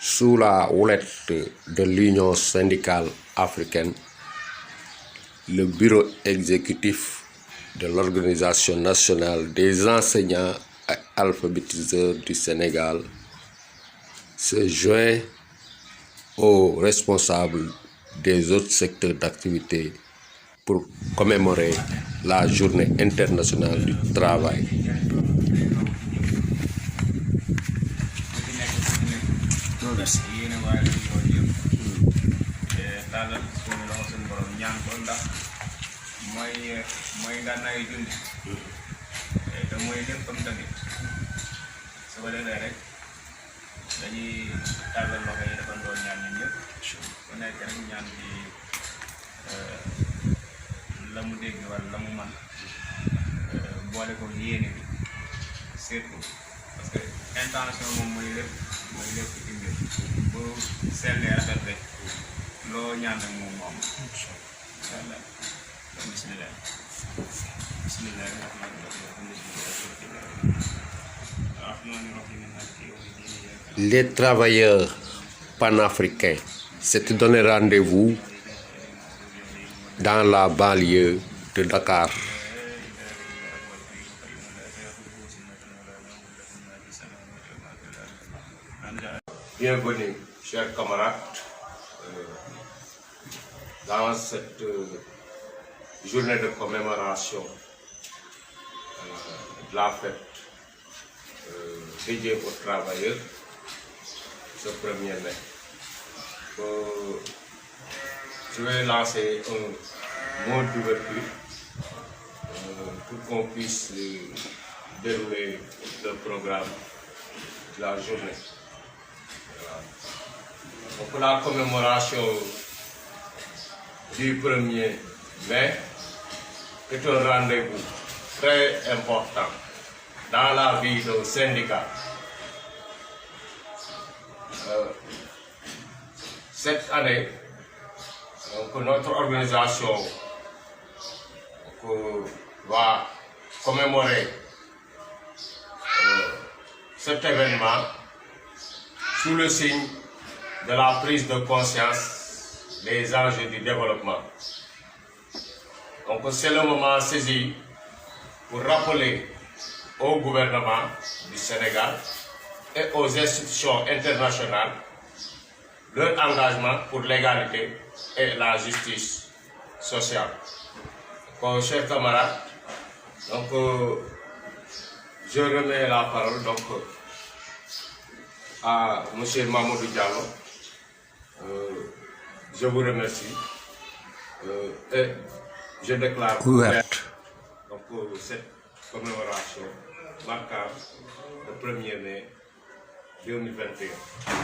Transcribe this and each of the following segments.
Sous la houlette de l'Union syndicale africaine, le bureau exécutif de l'Organisation nationale des enseignants et alphabétiseurs du Sénégal se joint aux responsables des autres secteurs d'activité pour commémorer la Journée internationale du travail. mooy ngànnaayu julli te mooy léppam tamit su ko defee rek dañuy tàllal loxo yi dafa doon ñaan ñun ñëpp ku nekk rek ñaan bi la mu dégg wala la mu man boole ko yéene bi surtout parce que intention moom mooy lépp ci mbir bu sellee rafet rek loo ñaan rek moom moom incha allah. bismillah Les travailleurs panafricains s'étaient donné rendez-vous dans la banlieue de Dakar. Bienvenue, chers camarades, dans cette journée de commémoration de la fête dédiée aux travailleurs, ce 1er mai. Je vais lancer un mot d'ouverture pour qu'on puisse dérouler le programme de la journée. Voilà. Donc la commémoration du 1er mai est un rendez-vous très important dans la vie d'un syndicat. Cette année, notre organisation va commémorer cet événement sous le signe de la prise de conscience des enjeux du développement. Donc c'est le moment saisi pour rappeler au gouvernement du Sénégal et aux institutions internationales leur engagement pour l'égalité et la justice sociale. Donc, chers camarades, je remets la parole à M. Mamoudou Diallo. Je vous remercie et je déclare ouverte cette commémoration marquant le 1er mai 2021. Voilà.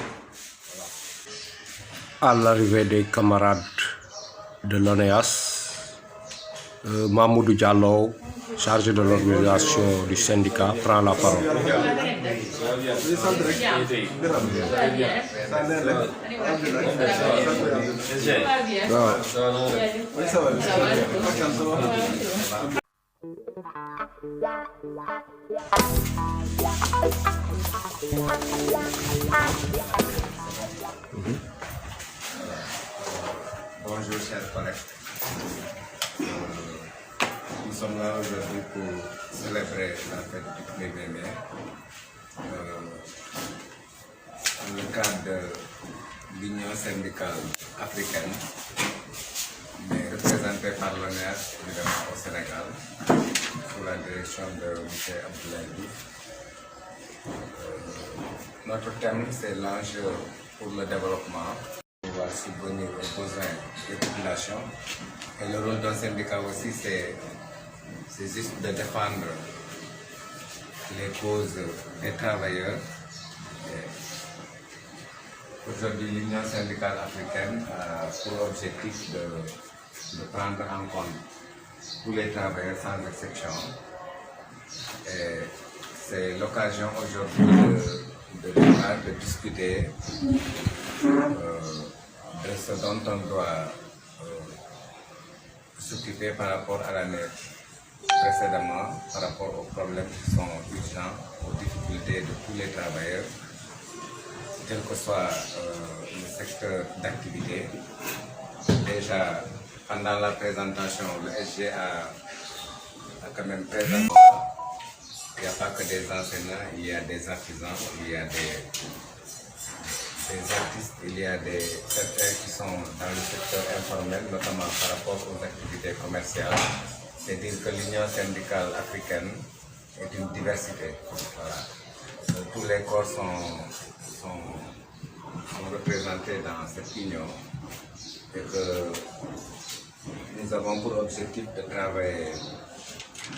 À l'arrivée des camarades de l'ONEAS, Mamoudou Diallo, chargé de l'organisation du syndicat, prend la parole. Bonjour chers collègues. Nous sommes là aujourd'hui pour célébrer la fête du 1er mai. Dans le cadre de l'Union syndicale africaine, mais représentée par l'ONEAS évidemment au Sénégal, sous la direction de M. Abdoulaye Diouf. Notre thème, c'est l'enjeu pour le développement. On va subvenir aux besoins des populations. Et le rôle d'un syndicat aussi, c'est juste de défendre les causes des travailleurs. Aujourd'hui, l'Union syndicale africaine a pour objectif de prendre en compte tous les travailleurs sans exception. Et c'est l'occasion aujourd'hui de discuter de ce dont on doit s'occuper par rapport à l'année précédemment, par rapport aux problèmes qui sont urgents, aux difficultés de tous les travailleurs. quel que soit le secteur d'activité. Déjà, pendant la présentation, le SG a quand même présenté. Il n'y a pas que des enseignants, il y a des artisans, il y a des artistes, il y a certains qui sont dans le secteur informel, notamment par rapport aux activités commerciales. C'est-à-dire que l'Union syndicale africaine est une diversité. Voilà. Tous les corps sont représentés dans cette union et que nous avons pour objectif de travailler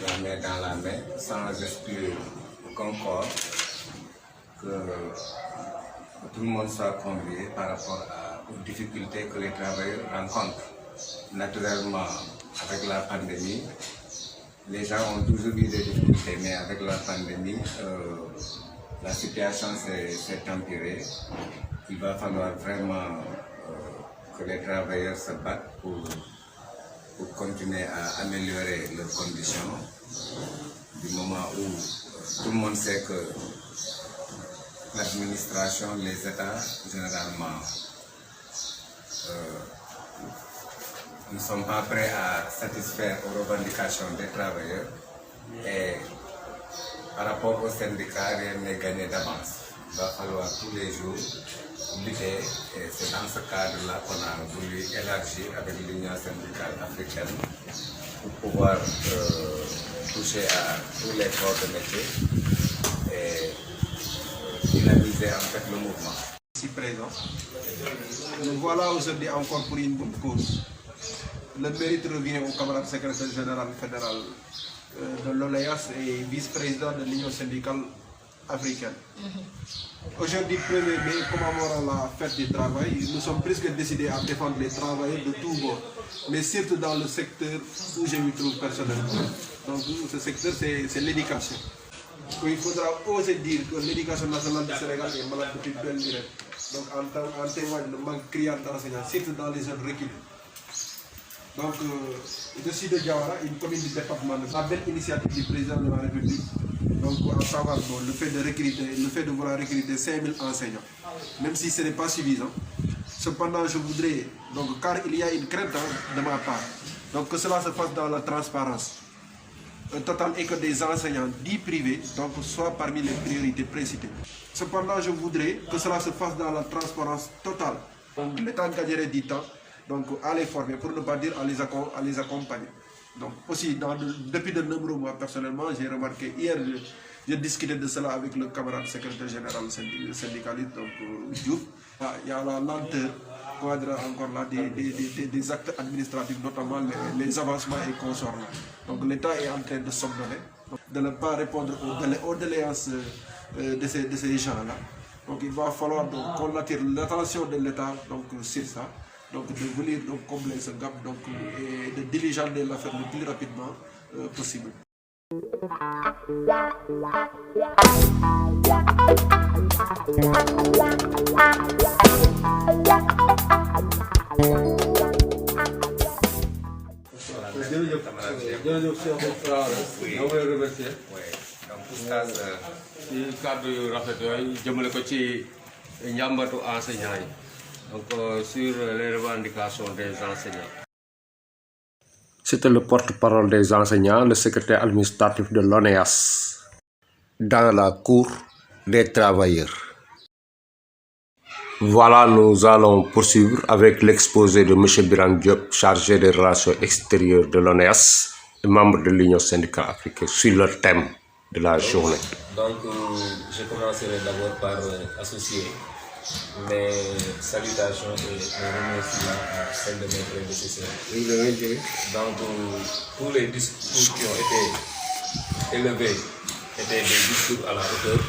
la main dans la main sans exclure aucun corps, que tout le monde soit convié par rapport aux difficultés que les travailleurs rencontrent. Naturellement, avec la pandémie, les gens ont toujours eu des difficultés, mais avec la pandémie, la situation s'est empirée. Il va falloir vraiment que les travailleurs se battent pour continuer à améliorer leurs conditions, du moment où tout le monde sait que l'administration, les États, généralement, ne sont pas prêts à satisfaire aux revendications des travailleurs. Et par rapport aux syndicats, rien n'est gagné d'avance. Il va falloir tous les jours lutter, et c'est dans ce cadre-là qu'on a voulu élargir avec l'Union syndicale africaine pour pouvoir toucher à tous les corps de métier et dynamiser en fait le mouvement. Ici présent, nous voilà aujourd'hui encore pour une bonne cause. Le mérite revient au camarade secrétaire général fédéral de l'ONEAS et vice-président de l'Union syndicale africaine. Aujourd'hui, 1er mai, commémorant la fête du travail, nous sommes presque décidés à défendre les travailleurs de tous bords, mais surtout dans le secteur où je me trouve personnellement. Donc ce secteur, c'est l'éducation. Il faudra oser dire que l'éducation nationale du Sénégal est malade depuis belle lurette. Donc en témoigne le manque criant d'enseignants, surtout dans les zones reculées. Donc, je suis de Diawara, une commune du département. La belle initiative du président de la République, donc à savoir le fait de vouloir recruter 5000 enseignants, même si ce n'est pas suffisant. Cependant, je voudrais, donc, car il y a une crainte de ma part, donc que cela se fasse dans la transparence. Un total et que des enseignants dits privés donc, soient parmi les priorités précitées. Cependant, je voudrais que cela se fasse dans la transparence totale. Donc, l'État gagnerait du temps donc, à les former, pour ne pas dire à les accompagner. Donc, aussi, depuis de nombreux mois, personnellement, j'ai remarqué, hier, j'ai discuté de cela avec le camarade secrétaire général syndicaliste, donc Diouf. Il y a la lenteur, encore là, des actes administratifs, notamment les avancements et consorts. Donc l'État est en train de s'ordonner, de ne pas répondre aux doléances de ces gens-là. Donc il va falloir qu'on attire l'attention de l'État sur ça, donc de venir combler ce gap et de diligenter l'affaire le plus rapidement possible. ci kàddu yu rafet yooyu jëmale ko ci njàmbatu enseignants yi donc sur les revendications des enseignants. C'était le porte-parole des enseignants, le secrétaire administratif de l'ONEAS, dans la cour des travailleurs. Voilà, nous allons poursuivre avec l'exposé de M. Biran Diop, chargé des relations extérieures de l'ONEAS et membre de l'Union syndicale africaine, sur le thème de la journée. Donc, je commencerai d'abord par associer mes salutations et mes remerciements à celles de mes prédécesseurs. Donc, tous les discours qui ont été élevés étaient des discours à la hauteur.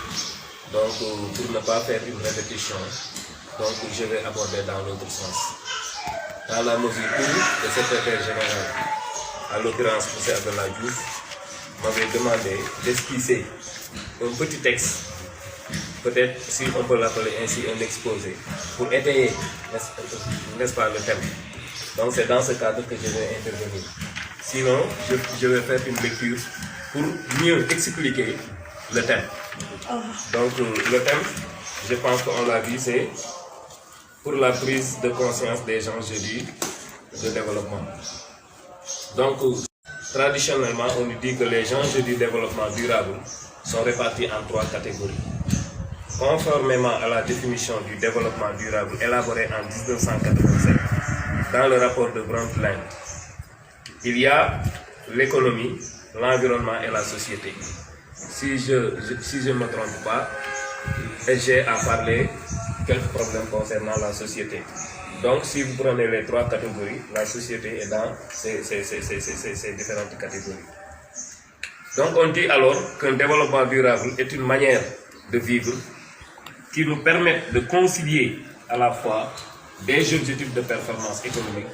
Donc, pour ne pas faire une répétition, donc je vais aborder dans l'autre sens. Dans la mesure où le secrétaire général, à l'occurrence M. Abdallah Diouf, m'avait demandé d'esquisser un petit texte, peut-être si on peut l'appeler ainsi un exposé, pour étayer, n'est-ce pas, le thème. Donc c'est dans ce cadre que je vais intervenir. Sinon, je vais faire une lecture pour mieux expliquer le thème. Donc le thème je pense qu'on l'a vu, c'est pour la prise de conscience des enjeux de développement. Donc, traditionnellement, on nous dit que les enjeux du développement durable sont répartis en 3 catégories. Conformément à la définition du développement durable élaborée en 1987 dans le rapport de Brundtland, il y a l'économie, l'environnement et la société. Si je ne me trompe pas, j'ai à parler quelques problèmes concernant la société. Donc, si vous prenez les 3 catégories, la société est dans ces différentes catégories. Donc, on dit alors qu'un développement durable est une manière de vivre qui nous permet de concilier à la fois des objectifs de performance économique,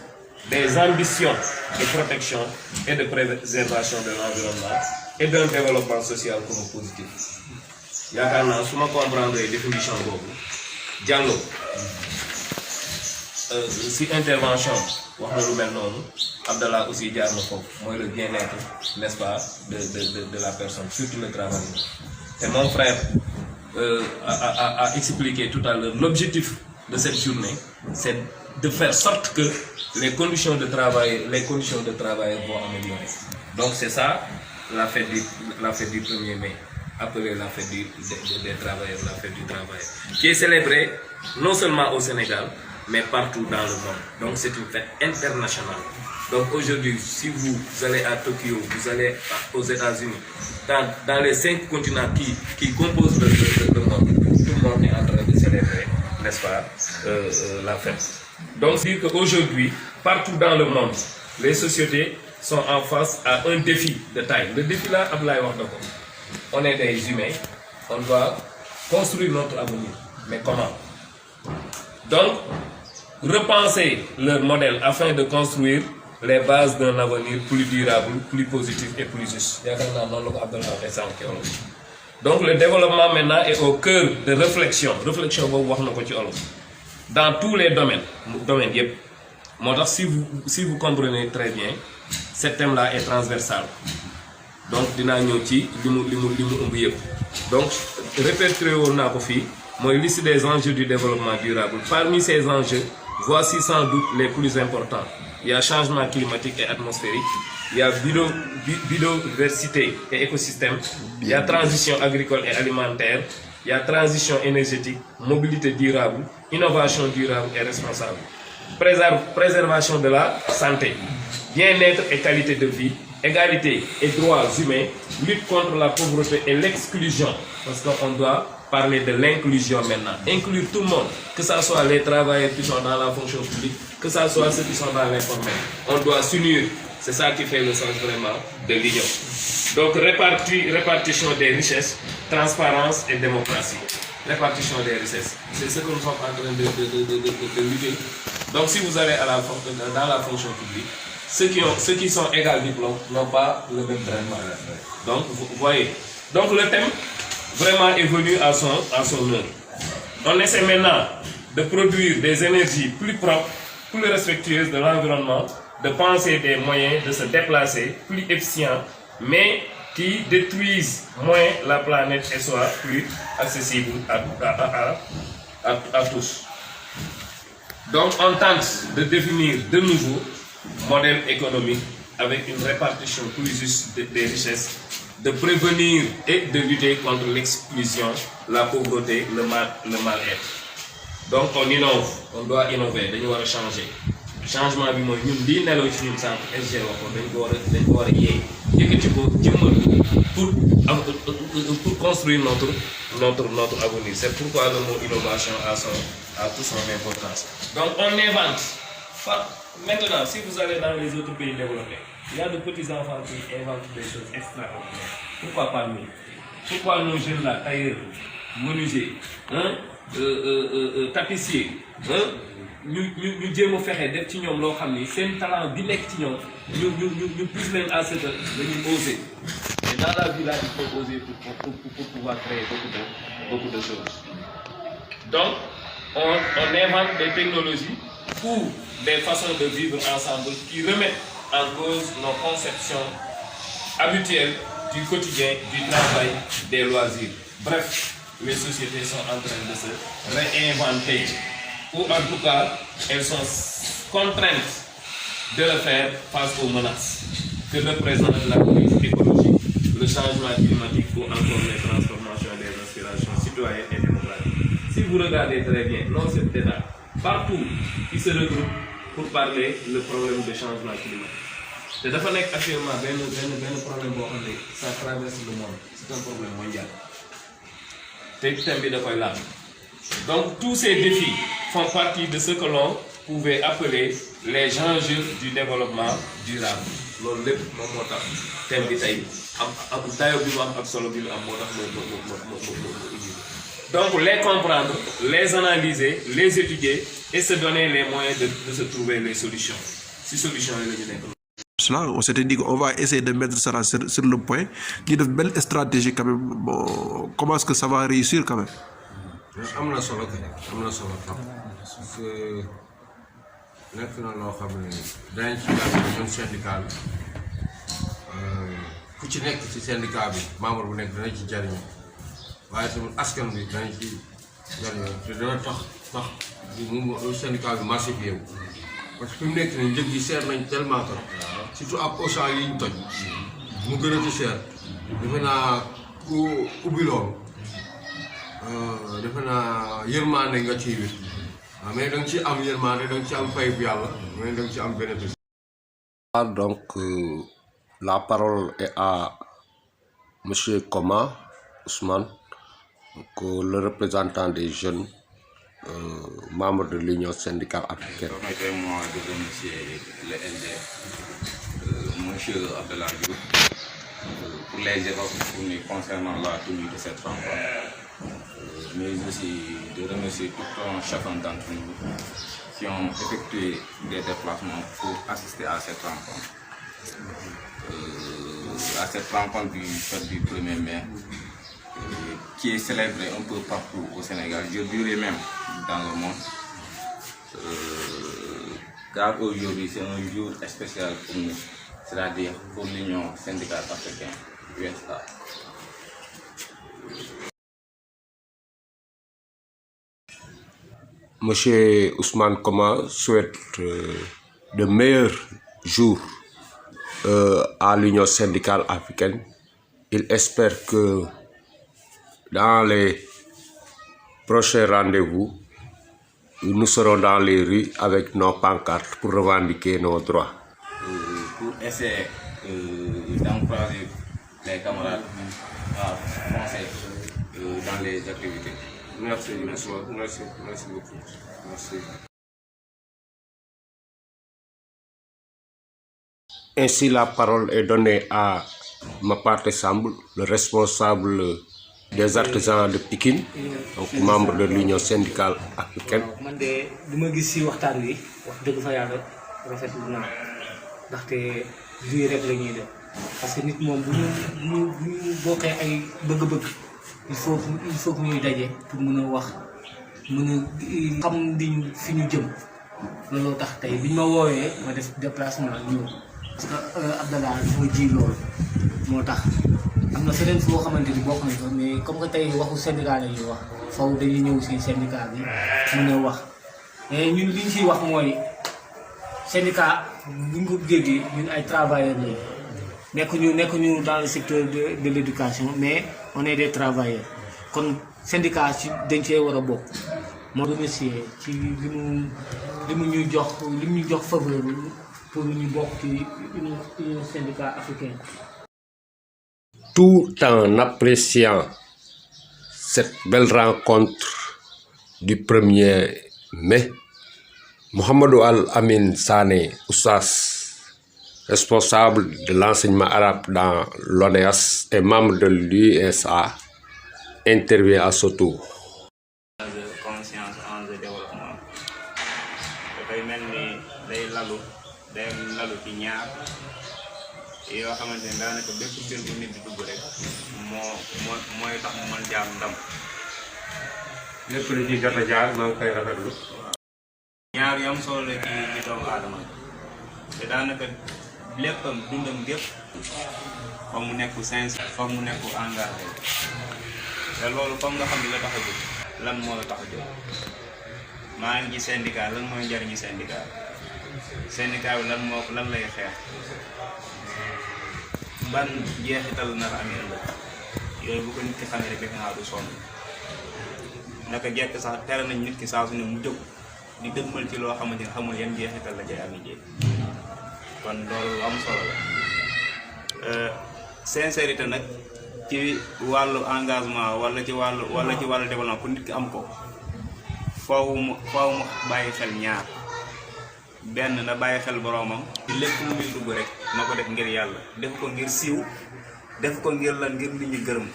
des ambitions de protection et de préservation de l'environnement et d'un développement social comme positif. yaakaar naa su ma comprendre définition boobu Diallo si intervention wax na lu mel noonu Abdallah aussi jaar na foofu mooy le bien-être, n'est-ce pas, de la personne, surtout le travail. Et mon frère a expliqué tout à l'heure l'objectif de cette journée, c'est de faire sorte que les conditions de travail vont améliorer. Donc c'est ça la fête du 1er mai, appelée la fête des travailleurs, la fête du travail, qui est célébrée non seulement au Sénégal, mais partout dans le monde. Donc c'est une fête internationale. Donc aujourd'hui, si vous allez à Tokyo, vous allez aux États-Unis, dans les 5 continents qui composent le monde, tout le monde est en train de célébrer, n'est-ce pas, la fête. Donc c'est qu'aujourd'hui, partout dans le monde, les sociétés sont en face à un défi de taille. Le défi là, Ablaye wax na ko. On est des humains, on doit construire notre avenir. Mais comment? Donc, repenser leur modèle afin de construire les bases d'un avenir plus durable, plus positif et plus juste. Donc le développement maintenant est au cœur de réflexion. Réflexion dans tous les domaines. Si vous comprenez très bien, ce thème-là est transversal. Donc, donc répertorié moi, liste des enjeux du développement durable. Parmi ces enjeux, voici sans doute les plus importants. Il y a changement climatique et atmosphérique, il y a biodiversité et écosystème, il y a transition agricole et alimentaire, il y a transition énergétique, mobilité durable, innovation durable et responsable, préservation de la santé, bien-être et qualité de vie, égalité et droits humains, lutte contre la pauvreté et l'exclusion, parce qu'on doit parler de l'inclusion maintenant, inclure tout le monde, que ce soit les travailleurs qui sont dans la fonction publique, que ce soit ceux qui sont dans l'informel. On doit s'unir, c'est ça qui fait le sens vraiment de l'union. Donc répartition des richesses, transparence et démocratie. Répartition des richesses, c'est ce que nous sommes en train de lutter. Donc si vous allez dans la fonction publique, ceux qui sont égaux diplôme n'ont pas le même traitement. Donc vous voyez, donc le thème vraiment est venu à son heure. On essaie maintenant de produire des énergies plus propres, plus respectueuses de l'environnement, de penser des moyens de se déplacer plus efficients, mais qui détruisent moins la planète et soient plus accessibles à tous. Donc on tente de définir de nouveaux modèles économiques avec une répartition plus juste des richesses, de prévenir et de lutter contre l'exclusion, la pauvreté, le mal-être. Donc on innove, on doit innover, on doit changer. Changement bi moy ñun li nelaw ci ñun sank SG waxo dañ ko wara yé yëkëti ko jëmmal pour construire notre avenir. C'est pourquoi le mot innovation a toute son importance. Donc on invente. Maintenant, si vous allez dans les autres pays développés, il y a de petits enfants qui inventent des choses extraordinaires. Pourquoi pas nous? Pourquoi nos jeunes là, tailleurs, menuisiers, tapissiers, ñu jéem a fexe def ci ñoom loo xam ni seen talent bi nekk ci ñoom ñu pousse leen à ce que dañuy oser. Et dans la vie là, il faut oser pour pouvoir créer beaucoup de choses. Donc, on invente des technologies ou des façons de vivre ensemble qui remettent en cause nos conceptions habituelles du quotidien, du travail, des loisirs. Bref, les sociétés sont en train de se réinventer, ou en tout cas, elles sont contraintes de le faire face aux menaces que représentent la crise écologique, le changement climatique ou encore les transformations des aspirations citoyennes et démocratiques. Si vous regardez très bien, nos États, partout, ils se regroupent pour parler le problème de changement climatique. te dafa nekk actuellement benn problème boo xam ne ça traverse le monde, c'est un problème mondial te thème bi da koy laal. Donc tous ces défis font partie de ce que l'on pouvait appeler les enjeux du développement durable. loolu lépp moom moo tax thème bi tey am dayo bi mu am ak solo bi mu am moo tax donc les comprendre, les analyser, les étudier et se donner les moyens de se trouver les solutions. Si solutions yi la ñu nekk. On s'était dit qu'on va essayer de mettre ça sur le point, d'une belle stratégie quand même. Bon, comment est-ce que ça va réussir quand même? amna solo trop parce que nekk na loo xam ne dañ ci jàpp ñun syndicat bi ku ci nekk ci syndicat bi membre bu nekk dana ci jariñu waaye tamit askan bi danañ ci jariñu te dana tax mu syndicat bi massifié wu parce que fi mu nekk nii njëg yi seer nañ tellement que surtout ak Auchan yi ñu toj mu gën a ci seer defe naa ku ubbi loolu defe naa yërmande nga ciy wit mais da nga ci am yërmande da nga ci am fay bu yàlla mais da nga ci am bénéfice. Donc la parole est à monsieur Koma Ousmane, le représentant des jeunes membres de l'Union syndicale africaine. Permettez-moi de remercier le LD, monsieur Abdallah Diouf, pour les efforts fournis concernant la tenue de cette rencontre, mais aussi de remercier tout un chacun d'entre nous qui ont effectué des déplacements pour assister à cette rencontre. À cette rencontre du fête du 1er mai, qui est célébrée un peu partout au Sénégal, je dirais même dans le monde, car aujourd'hui c'est un jour spécial pour nous, c'est-à-dire pour l'Union syndicale africaine, USA. Monsieur Ousmane Koma souhaite de meilleurs jours à l'Union syndicale africaine. Il espère que dans les prochains rendez-vous, nous serons dans les rues avec nos pancartes pour revendiquer nos droits. Pour essayer d'encourager les camarades à foncer dans les activités. Merci beaucoup. Merci. Ainsi, la parole est donnée à Mapate Samb, le responsable des artisans de Pikine, donc membre de l'Union syndicale africaine. Man de li ma gis ci waxtaan wi wax dëgg fa yàlla rafetlu naa ndaxte lii rek la ñuy def parce que nit moom bu ñu bokkee ay bëgg-bëgg il faut que ñuy daje pour mën a wax mën a xam fi ñu jëm looloo tax tey biñ ma woowee ma def déplacement ñëw parce que Abdallah dafa ji loolu moo tax am na feneen foo xamante ni bokk nañ ko mais comme que tey waxu syndicat la ñuy wax faw dañuy ñëw si syndicat bi mën a wax mais ñun liñ ciy wax mooy syndicat buñ ko déggee ñun ay travailleurs lañ nekk ñu dans le secteur de l'éducation mais on est des travailleurs kon syndicat ci dañ cee war a bokk moo remercier ci li mu ñuy jox faveur pour ñu bokk ci une syndicat africain. Tout en appréciant cette belle rencontre du 1er mai, Mohamedou Al-Amin Sané Oussas, responsable de l'enseignement arabe dans l'ONEAS et membre de l'USA, intervient à ce tour. Conscience en développement dafay mel ni day lalu ci ñaar yoo xamante ne daanaka bépp mbir bu nit di dugg rek mooy tax mu mën jaar ndam. lépp lu ci jot a jaar maa ngi koy rafetlu. ñaar yu am solo la ci doomu aadama te daanaka léppam dundam gépp foog mu nekk sincère foog mu nekk engagé te loolu comme nga xam ne la tax a jóg lan moo la tax a jóg maa ngi ci syndicat lan mooy njariñu syndicat syndicat bi lan lay xeex ban jeexital nar a amee ëllëg yooyu bu ko nit ki xamee rek defe naa du sonn naka jekk sax tere nañ nit ki saa su ne mu jóg di dëgmal ci loo xamante ne xamul yan jeexital la jay amee jéeg kon loolu lu am solo la sincérité nag ci wàllu engagement wala ci wàllu développement pour nit ki am ko faaw mu bàyyi xel ñaar benn na bàyyi xel boroomam lépp lu muy dugg rek na ko def ngir yàlla def ko ngir siiw def ko ngir lan ngir nit ñi gërëm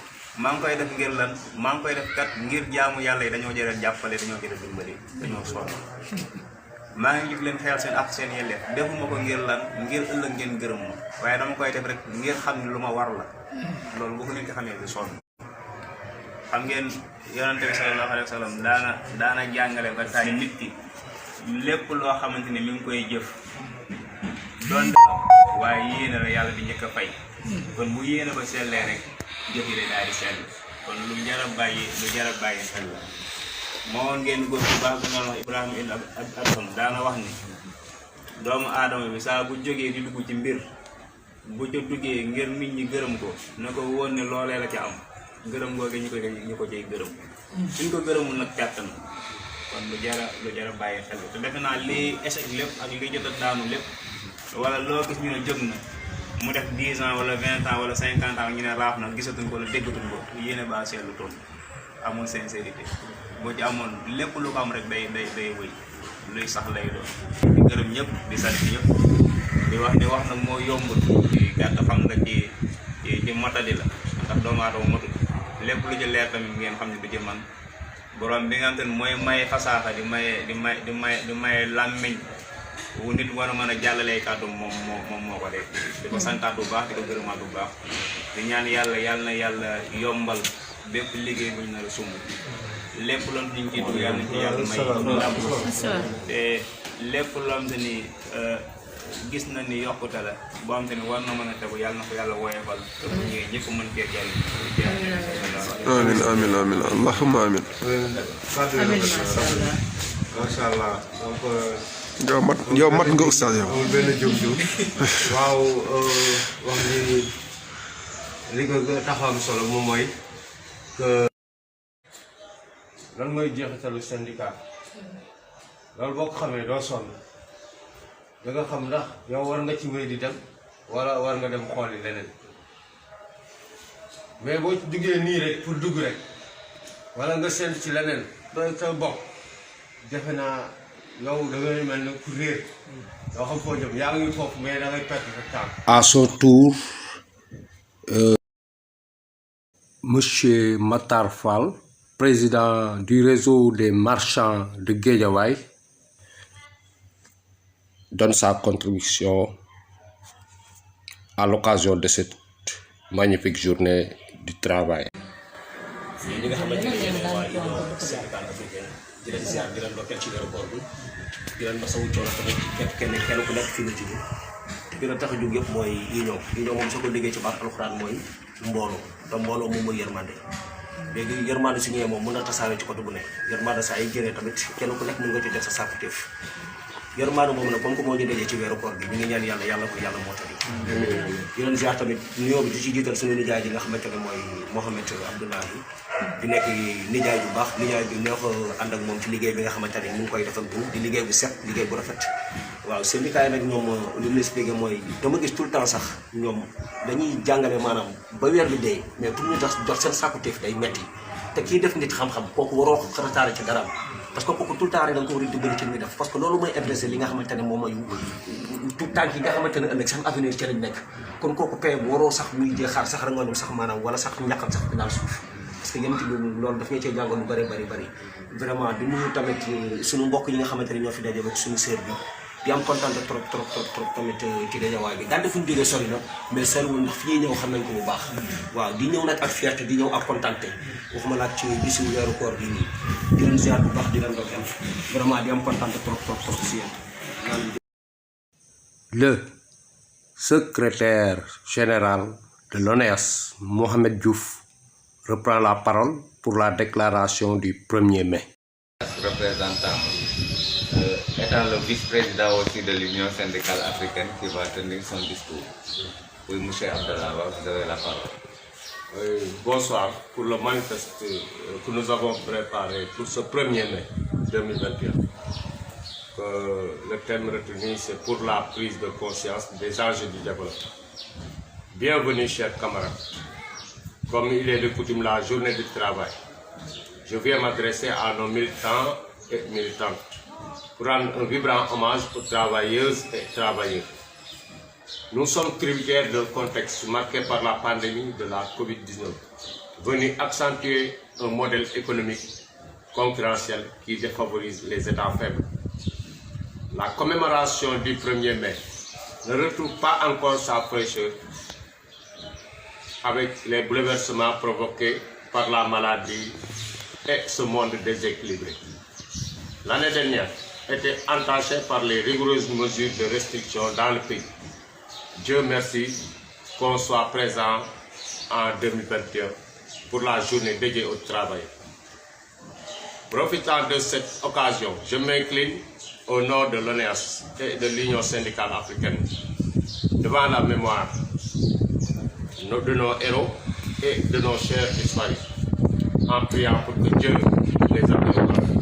maa ngi koy def ngir lan maa ngi koy def kat ngir jaamu yàlla yi dañoo jëral jàppale dañoo jëral dimbali dañoo sonn maa ngi jug leen xeel seen ak seen yelleef defuma ko ngir lan ngir ëllëg ngeen gërëm ma waaye dama koy def rek ngir xam ne lu ma war la loolu bu ko nit ki xamee du sonn xam ngeen yonente bi sallallahu alayhi wa sallam daana jàngale ba tàyyi nit ki lépp loo xamante ne mi ngi koy jëf doon waaye yéene la yàlla di njëkk a fay kon bu yéene ba sellee rek jëf yi daal di sell kon lu jar a bàyyi xel la moo woon ngeen góor bu baax bu noonu wax Ibrahima ibn Adham daana wax ni doomu aadama bi saa bu jógee di dugg ci mbir bu ca duggee ngir nit ñi gërëm ko na ko woon ne loolee la ca am gërëm googu ñu ko cay gërëm suñ ko gërëmul nag càtt na kon lu jar a bàyyi xel te defe naa lii échec lépp ak li jot a daanu lépp wala loo gis ñu ne jóg na mu def 10 ans wala 20 ans wala 50 ans ñu ne raaf na gisatuñ ko wala déggatuñ ko yéene ba seetlu toon amul sincérité boo ci amoon lépp lu ko am rek day wëy luy sax lay doon di gërëm ñëpp di sant ñëpp di wax ni wax nag moo yombul di gàtt xam nga ci matadi la ndax doomu aadama matul lépp lu ci leer tamit ngeen xam ne du ci man borom bi nga xam te ne mooy maye fasaaxa di maye làmmiñ wu nit war a mën a jàllalee kàddu moom moo ko def di ko santaat bu baax di ko gërëmaat bu baax di ñaan yàlla na yàlla yombal bépp liggéey bu ñu nar a sumb lépp loom ñu ngi ciy dugg yàlla na ci yàlla may ndam te lépp loom te ni gis na ni yokkute la boo xam te ni war na mën a tegu yàlla na ko yàlla woyefal te bu ñëwee ñëpp mën cee jàll amin allahumma amin macha allah donc yow mat nga oustaz yow amul benn jóg-jóg waaw wax ni li ko taxaw am solo moom mooy que lan mooy jeexitalu syndicat loolu boo ko xamee doo sonn da nga xam ndax yow war nga ci wéy di dem wala war nga dem xooli leneen mais boo ci duggee nii rek pour dugg rek wala nga sént ci leneen doy sa bopp defe naa yow da ngay mel ne ku réer doo xam foo jëm yaa ngi foofu mais da ngay perte sa temps. À son tour, Monsieur Matar Fall, président du réseau des marchands de Guédiawaye, donne sa contribution à l'occasion de cette magnifique journée du travail. ñi nga xamante ne yéen waa Union syndicale africaine di leen ziar di leen ndokkeel ci weeru koor bi di leen masawu coono tamit kenn ku nekk fi nga jóge bi la tax a jóg yëpp mooy union moom soo ko déggee ci baat alxuraan mooy mbooloo te mbooloo moom mooy yërmande léegi yërmande su ñëwee moom mën na tasaare ci côté bu nekk yërmande saa yi génnee tamit kenn ku nekk mën nga ci def sa sàkkuteef yërmande moom nag comme que moo ñu dajee ci weeru koor bi ñu ngi ñaan yàlla ko yàlla moo tali di leen ziar tamit nuyoo bi di ci jiital suñu nijaay ji nga xamante ne mooy Mohamed Abdoulahi di nekk nijaay bu baax nijaay bi ñoo ko ànd ak moom ci liggéey bi nga xamante ne mu ngi koy def ak ñun di liggéey bu set liggéey bu rafet waaw syndicat yi nag ñoom li mu expliqué mooy dama gis tout le temps sax ñoom dañuy jàngale maanaam ba weer bi dee mais pour ñu jot seen sàkkuteef day metti te kii def nit xam-xam kooku waroo ko xarataare ci daraam parce que kooku tout le temps rek da nga ko war a dimbali ci li muy def parce que loolu mooy adressé li nga xamante ne moom mooy tout tànk yi nga xamante ne ëllëg sax avenir ci lañ nekk kon kooku paye bu waroo sax muy jee xaar sax rangoonam sax maanaam wala sax ñàkkam sax dinaa suuf parce que yéen ci loolu daf ñu cee jàngoon lu bëri vraiment di nuyu tamit suñu mbokk yi nga xamante ne ñoo fi daje ba suñu sœur bi di am kontaan trop tamit ci Guédiawaye bi daal defuñu jógee sori na mais soriwul ndax fi ñuy ñëw xam nañ ko bu baax waaw di ñëw nag ak fierté di ñëw ak kontaante waxuma laaj ci bisu weeru koor bi nii di leen ziar bu baax di leen dokkeel vraiment di am kontaante trop si yéen. Le secrétaire général de l'ONES, Mohamed Diouf, reprend la parole pour la déclaration du 1er mai. Représentant, étant le vice-président aussi de l'Union syndicale africaine qui va tenir son discours. Oui, M. Abdallah, vous avez la parole. Bonsoir. Pour le manifeste que nous avons préparé pour ce 1er mai 2021, le thème retenu c'est pour la prise de conscience des enjeux du développement. Bienvenue chers camarades. Comme il est de coutume la journée du travail, je viens m'adresser à nos militants et militantes pour rendre un vibrant hommage aux travailleuses et travailleurs. Nous sommes tributaires d'un contexte marqué par la pandémie de la COVID-19, venu accentuer un modèle économique concurrentiel qui défavorise les États faibles. La commémoration du 1er mai ne retrouve pas encore sa fraîcheur avec les bouleversements provoqués par la maladie et ce monde déséquilibré. L'année dernière était entachée par les rigoureuses mesures de restriction dans le pays. Dieu merci qu'on soit présent en 2021 pour la journée dédiée au travail. Profitant de cette occasion, je m'incline au nom de l'ONEAS et de l'Union syndicale africaine devant la mémoire de nos héros et de nos chers disparus, en priant pour que Dieu les accompagne.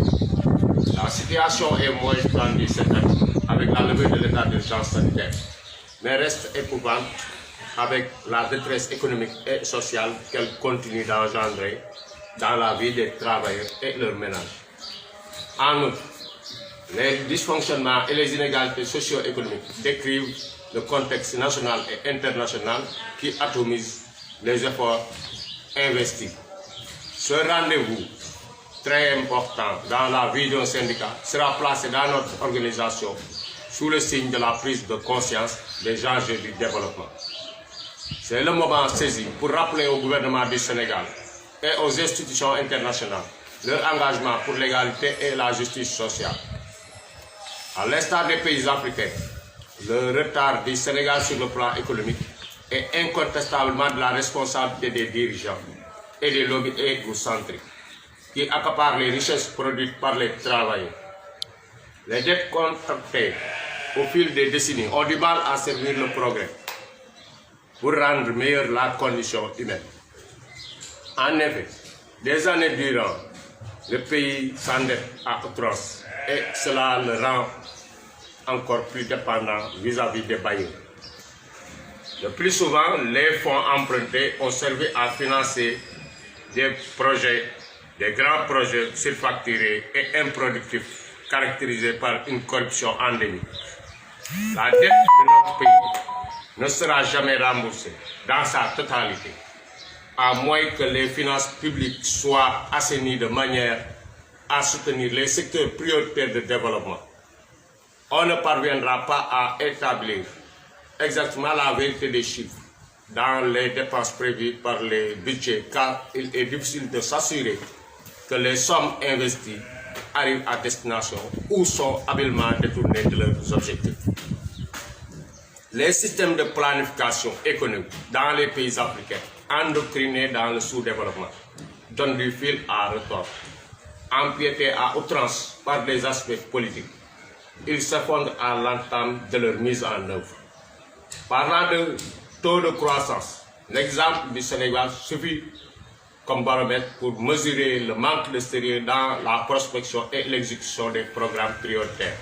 La situation est moins tendue cette année avec la levée de l'état d'urgence sanitaire, mais reste épouvantable avec la détresse économique et sociale qu'elle continue d'engendrer dans la vie des travailleurs et leurs ménages. En outre, les dysfonctionnements et les inégalités socio-économiques décrivent le contexte national et international qui atomise les efforts investis. Ce rendez-vous très important dans la vie d'un syndicat sera placé dans notre organisation sous le signe de la prise de conscience des enjeux du développement. C'est le moment saisi pour rappeler au gouvernement du Sénégal et aux institutions internationales leur engagement pour l'égalité et la justice sociale. À l'instar des pays africains, le retard du Sénégal sur le plan économique est incontestablement de la responsabilité des dirigeants et des lobbies égocentriques qui accaparent les richesses produites par les travailleurs. Les dettes contractées au fil des décennies ont du mal à servir le progrès pour rendre meilleure la condition humaine. En effet, des années durant, le pays s'endette à outrance et cela le rend encore plus dépendant vis-à-vis des bailleurs. Le plus souvent, les fonds empruntés ont servi à financer des grands projets surfacturés et improductifs, caractérisés par une corruption endémique. La dette de notre pays ne sera jamais remboursée dans sa totalité, à moins que les finances publiques soient assainies de manière à soutenir les secteurs prioritaires de développement. On ne parviendra pas à établir exactement la vérité des chiffres dans les dépenses prévues par les budgets, car il est difficile de s'assurer que les sommes investies arrivent à destination ou sont habilement détournées de leurs objectifs. Les systèmes de planification économique dans les pays africains, endoctrinés dans le sous-développement, donnent du fil à retordre. Empiétés à outrance par des aspects politiques, ils s'effondrent à l'entame de leur mise en œuvre. Parlant de taux de croissance, l'exemple du Sénégal suffit comme baromètre pour mesurer le manque de sérieux dans la prospection et l'exécution des programmes prioritaires.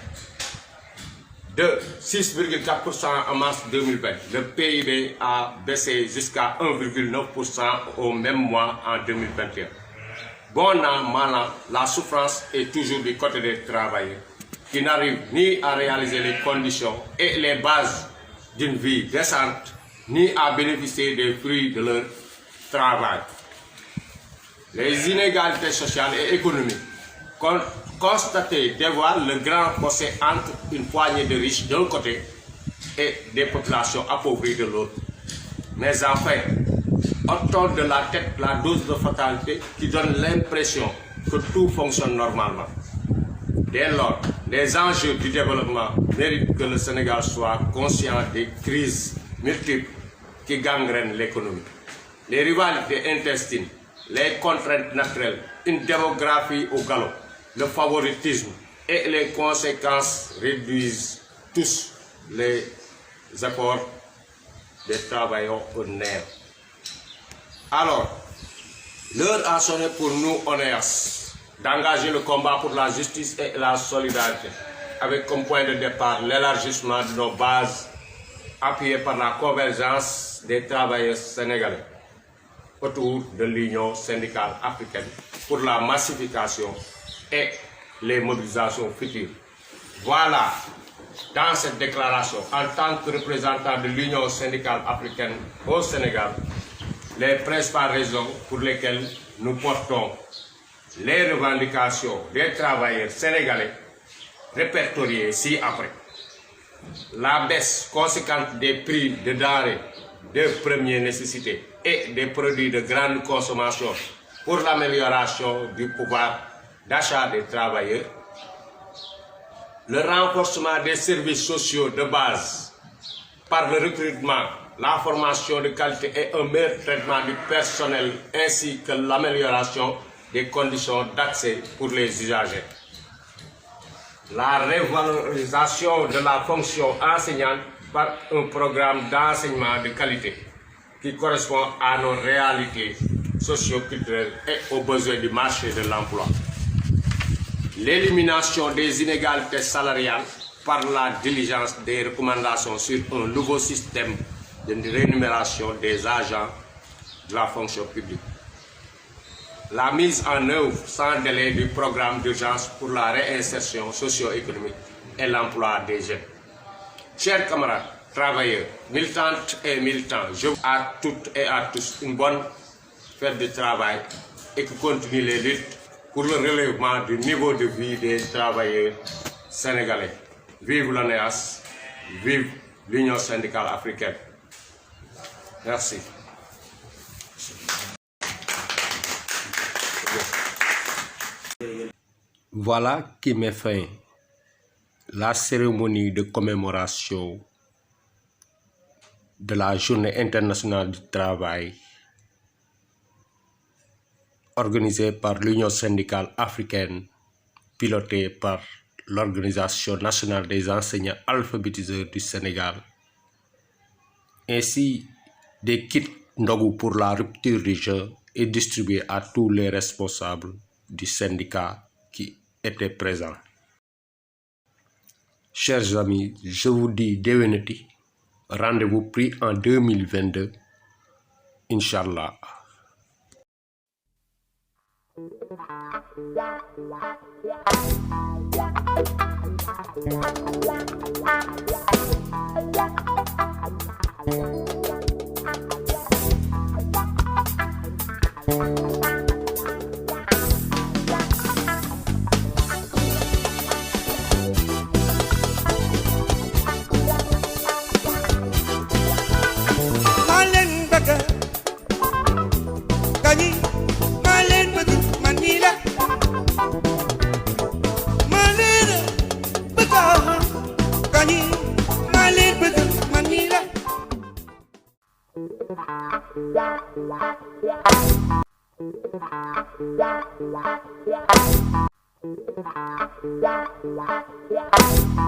De 6,4% en mars 2020, le PIB a baissé jusqu'à 1,9% au même mois en 2021. Bon an, mal an, la souffrance est toujours du côté des travailleurs qui n'arrivent ni à réaliser les conditions et les bases d'une vie décente, ni à bénéficier des fruits de leur travail. Les inégalités sociales et économiques constatées dévoilent le grand fossé entre une poignée de riches d'un côté et des populations appauvries de l'autre. Mais enfin, ôtons de la tête la dose de fatalité qui donne l'impression que tout fonctionne normalement. Dès lors, les enjeux du développement méritent que le Sénégal soit conscient des crises multiples qui gangrènent l'économie. Les rivalités intestines les contraintes naturelles, une démographie au galop, le favoritisme et les conséquences réduisent tous les efforts des travailleurs au néant. Alors, l'heure a sonné pour nous, ONEAS, d'engager le combat pour la justice et la solidarité, avec comme point de départ l'élargissement de nos bases appuyées par la convergence des travailleurs sénégalais autour de l'Union syndicale africaine pour la massification et les mobilisations futures. Voilà, dans cette déclaration, en tant que représentant de l'Union syndicale africaine au Sénégal, les principales raisons pour lesquelles nous portons les revendications des travailleurs sénégalais répertoriées ci-après. La baisse conséquente des prix de denrées de première nécessité et des produits de grande consommation pour l'amélioration du pouvoir d'achat des travailleurs, le renforcement des services sociaux de base par le recrutement, la formation de qualité et un meilleur traitement du personnel ainsi que l'amélioration des conditions d'accès pour les usagers. La révalorisation de la fonction enseignante par un programme d'enseignement de qualité qui correspond à nos réalités socio-culturelles et aux besoins du marché de l'emploi. L'élimination des inégalités salariales par la diligence des recommandations sur un nouveau système de rémunération des agents de la fonction publique. La mise en œuvre sans délai du programme d'urgence pour la réinsertion socio-économique et l'emploi des jeunes. Chers camarades, travailleurs, militantes et militants, je vous souhaite à toutes et à tous une bonne fête de travail et que continuent les luttes pour le relèvement du niveau de vie des travailleurs sénégalais. Vive l'ONEAS, vive l'Union syndicale africaine. Merci. Voilà qui met fin la cérémonie de commémoration de la Journée internationale du travail organisée par l'Union syndicale africaine, pilotée par l'Organisation nationale des enseignants alphabétiseurs du Sénégal, ainsi des kits Ndogu pour la rupture du jeûne et distribués à tous les responsables du syndicat qui étaient présents. Chers amis, je vous dis déwénati, rendez-vous pris en 2022, Inch'Allah.